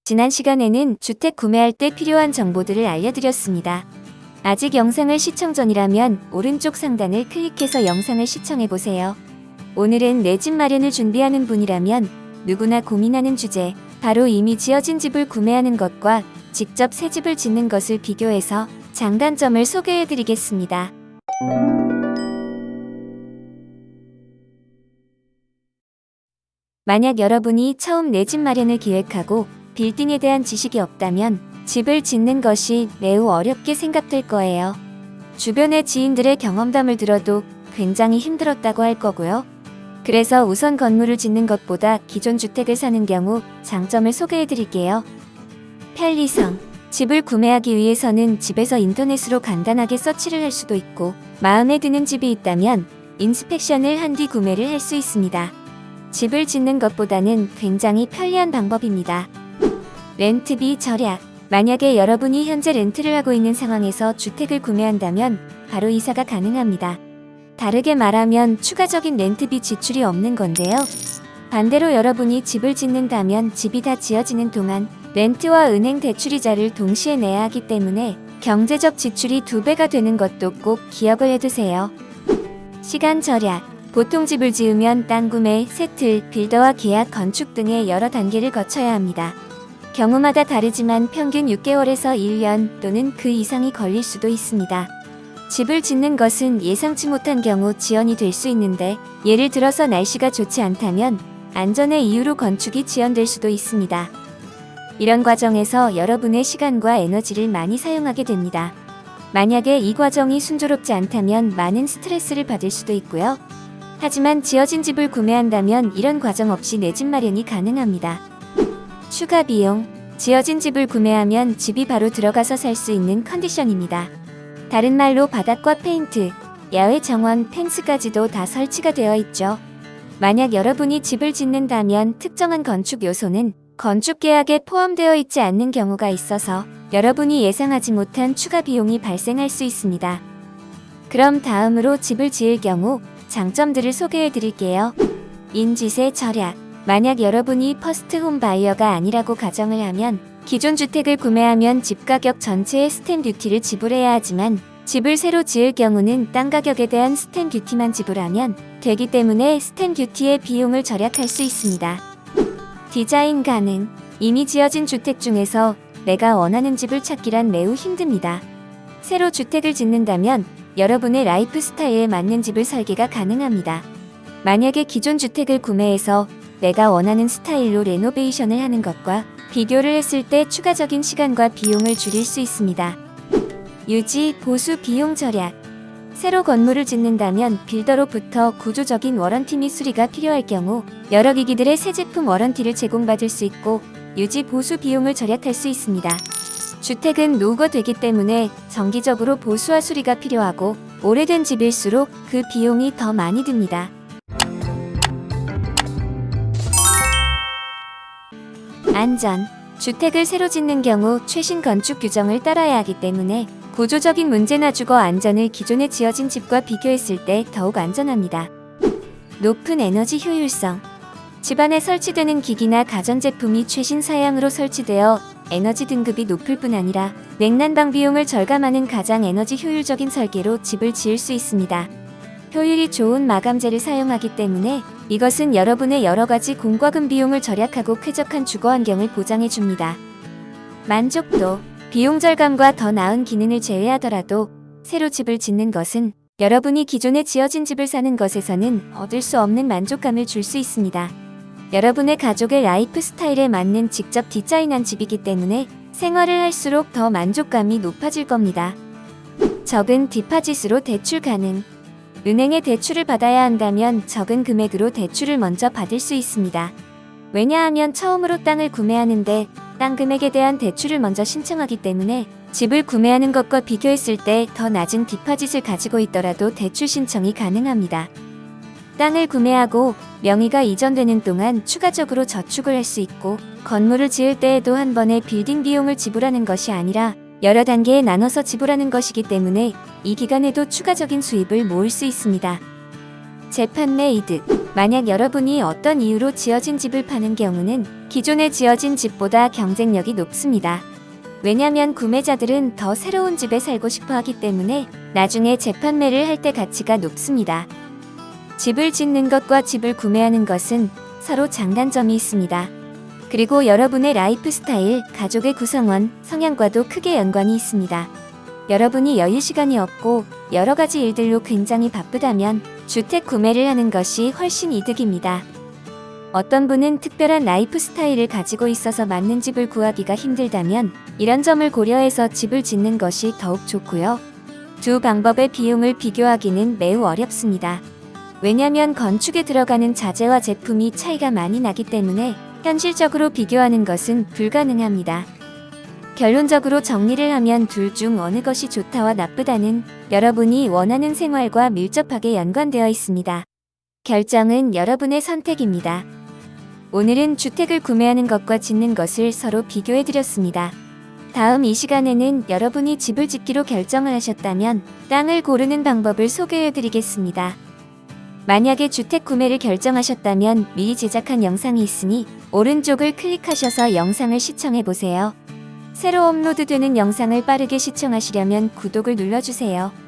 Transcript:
지난 시간에는 주택 구매할 때 필요한 정보들을 알려드렸습니다. 아직 영상을 시청 전이라면 오른쪽 상단을 클릭해서 영상을 시청해보세요. 오늘은 내 집 마련을 준비하는 분이라면 누구나 고민하는 주제, 바로 이미 지어진 집을 구매하는 것과 직접 새 집을 짓는 것을 비교해서 장단점을 소개해드리겠습니다. 만약 여러분이 처음 내 집 마련을 기획하고 빌딩에 대한 지식이 없다면 집을 짓는 것이 매우 어렵게 생각될 거예요. 주변의 지인들의 경험담을 들어도 굉장히 힘들었다고 할 거고요. 그래서 우선 건물을 짓는 것보다 기존 주택을 사는 경우 장점을 소개해 드릴게요. 편리성. 집을 구매하기 위해서는 집에서 인터넷으로 간단하게 서치를 할 수도 있고, 마음에 드는 집이 있다면 인스펙션을 한 뒤 구매를 할 수 있습니다. 집을 짓는 것보다는 굉장히 편리한 방법입니다. 렌트비 절약. 만약에 여러분이 현재 렌트를 하고 있는 상황에서 주택을 구매한다면 바로 이사가 가능합니다. 다르게 말하면 추가적인 렌트비 지출이 없는 건데요. 반대로 여러분이 집을 짓는다면 집이 다 지어지는 동안 렌트와 은행 대출이자를 동시에 내야 하기 때문에 경제적 지출이 2배가 되는 것도 꼭 기억을 해두세요. 시간 절약. 보통 집을 지으면 땅 구매, 세틀, 빌더와 계약, 건축 등의 여러 단계를 거쳐야 합니다. 경우마다 다르지만 평균 6개월에서 1년 또는 그 이상이 걸릴 수도 있습니다. 집을 짓는 것은 예상치 못한 경우 지연이 될 수 있는데, 예를 들어서 날씨가 좋지 않다면 안전의 이유로 건축이 지연될 수도 있습니다. 이런 과정에서 여러분의 시간과 에너지를 많이 사용하게 됩니다. 만약에 이 과정이 순조롭지 않다면 많은 스트레스를 받을 수도 있고요. 하지만 지어진 집을 구매한다면 이런 과정 없이 내 집 마련이 가능합니다. 추가 비용. 지어진 집을 구매하면 집이 바로 들어가서 살 수 있는 컨디션입니다. 다른 말로 바닥과 페인트, 야외 정원, 펜스까지도 다 설치가 되어 있죠. 만약 여러분이 집을 짓는다면 특정한 건축 요소는 건축 계약에 포함되어 있지 않는 경우가 있어서 여러분이 예상하지 못한 추가 비용이 발생할 수 있습니다. 그럼 다음으로 집을 지을 경우 장점들을 소개해 드릴게요. 인지세 절약. 만약 여러분이 퍼스트 홈 바이어가 아니라고 가정을 하면 기존 주택을 구매하면 집 가격 전체의 스탬 듀티를 지불해야 하지만 집을 새로 지을 경우는 땅 가격에 대한 스탬 듀티만 지불하면 되기 때문에 스탬 듀티의 비용을 절약할 수 있습니다. 디자인 가능. 이미 지어진 주택 중에서 내가 원하는 집을 찾기란 매우 힘듭니다. 새로 주택을 짓는다면 여러분의 라이프 스타일에 맞는 집을 설계가 가능합니다. 만약에 기존 주택을 구매해서 내가 원하는 스타일로 레노베이션을 하는 것과 비교를 했을 때 추가적인 시간과 비용을 줄일 수 있습니다. 유지, 보수 비용 절약. 새로 건물을 짓는다면 빌더로부터 구조적인 워런티 및 수리가 필요할 경우 여러 기기들의 새 제품 워런티를 제공받을 수 있고 유지 보수 비용을 절약할 수 있습니다. 주택은 노후가 되기 때문에 정기적으로 보수와 수리가 필요하고 오래된 집일수록 그 비용이 더 많이 듭니다. 안전. 주택을 새로 짓는 경우 최신 건축 규정을 따라야 하기 때문에 구조적인 문제나 주거 안전을 기존에 지어진 집과 비교했을 때 더욱 안전합니다. 높은 에너지 효율성. 집안에 설치되는 기기나 가전제품이 최신 사양으로 설치되어 에너지 등급이 높을 뿐 아니라 냉난방 비용을 절감하는 가장 에너지 효율적인 설계로 집을 지을 수 있습니다. 효율이 좋은 마감재를 사용하기 때문에 이것은 여러분의 여러가지 공과금 비용을 절약하고 쾌적한 주거 환경을 보장해 줍니다. 만족도. 비용 절감과 더 나은 기능을 제외하더라도 새로 집을 짓는 것은 여러분이 기존에 지어진 집을 사는 것에서는 얻을 수 없는 만족감을 줄 수 있습니다. 여러분의 가족의 라이프 스타일에 맞는 직접 디자인한 집이기 때문에 생활을 할수록 더 만족감이 높아질 겁니다. 적은 디파짓으로 대출 가능. 은행에 대출을 받아야 한다면 적은 금액으로 대출을 먼저 받을 수 있습니다. 왜냐하면 처음으로 땅을 구매하는데 땅 금액에 대한 대출을 먼저 신청하기 때문에 집을 구매하는 것과 비교했을 때 더 낮은 디파짓을 가지고 있더라도 대출 신청이 가능합니다. 땅을 구매하고 명의가 이전되는 동안 추가적으로 저축을 할 수 있고 건물을 지을 때에도 한 번에 빌딩 비용을 지불하는 것이 아니라 여러 단계에 나눠서 지불하는 것이기 때문에 이 기간에도 추가적인 수입을 모을 수 있습니다. 재판매 이득. 만약 여러분이 어떤 이유로 지어진 집을 파는 경우는 기존에 지어진 집보다 경쟁력이 높습니다. 왜냐면 구매자들은 더 새로운 집에 살고 싶어 하기 때문에 나중에 재판매를 할 때 가치가 높습니다. 집을 짓는 것과 집을 구매하는 것은 서로 장단점이 있습니다. 그리고 여러분의 라이프 스타일, 가족의 구성원, 성향과도 크게 연관이 있습니다. 여러분이 여유 시간이 없고 여러 가지 일들로 굉장히 바쁘다면 주택 구매를 하는 것이 훨씬 이득입니다. 어떤 분은 특별한 라이프 스타일을 가지고 있어서 맞는 집을 구하기가 힘들다면 이런 점을 고려해서 집을 짓는 것이 더욱 좋고요. 두 방법의 비용을 비교하기는 매우 어렵습니다. 왜냐면 건축에 들어가는 자재와 제품이 차이가 많이 나기 때문에 현실적으로 비교하는 것은 불가능합니다. 결론적으로 정리를 하면 둘 중 어느 것이 좋다와 나쁘다는 여러분이 원하는 생활과 밀접하게 연관되어 있습니다. 결정은 여러분의 선택입니다. 오늘은 주택을 구매하는 것과 짓는 것을 서로 비교해 드렸습니다. 다음 이 시간에는 여러분이 집을 짓기로 결정을 하셨다면 땅을 고르는 방법을 소개해 드리겠습니다. 만약에 주택 구매를 결정하셨다면 미리 제작한 영상이 있으니 오른쪽을 클릭하셔서 영상을 시청해 보세요. 새로 업로드되는 영상을 빠르게 시청하시려면 구독을 눌러주세요.